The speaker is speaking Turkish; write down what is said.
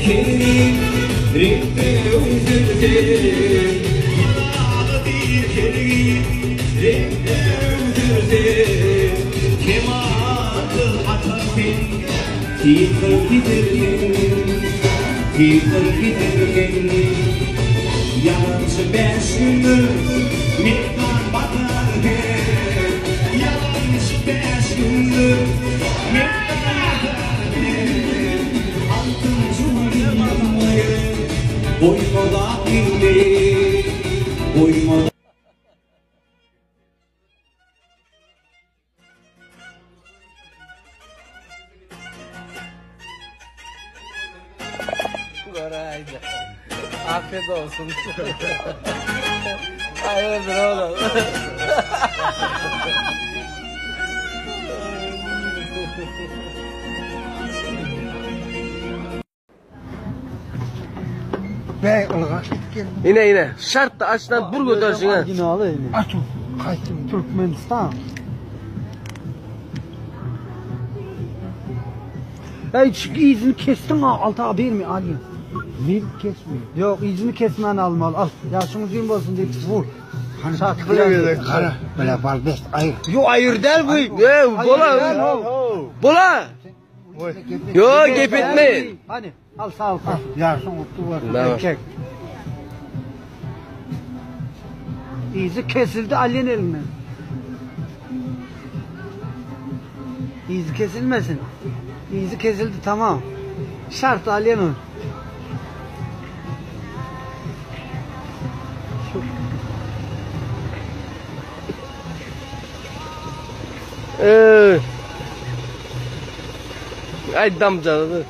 kelim renkte öldürdüm. Yalalı bir kelim renkte öldürdüm. Kemanı atarken yıkır giderken yalancı beş gündür mektan batarken. Yalancı beş gündür mektan batarken. Altın çuvalımı boymadan indir, boymadan. Goraydı. Afiyet olsun. Hayırdır oğlum. Bey olga. Yine. Şart da açtan bur götürsün ha. Açım. Kaçtım Türkmenistan. Hey şu izini kestin ha alta verme Ali. Ver kesmiyor. Yok izini kesmen almalı. Al yaşımız 20 olsun deyip vur. Hani kara böyle balbest ayır. Yo ayır del bu. Bola. Yo gep etme. Hani al sağ ol. Yaşın mutlu var. Tamam. Erkek. İzi kesildi Ali'nin elinden. İzi kesilmesin. İzi kesildi tamam. Şart Ali'nin. Ay damcalı.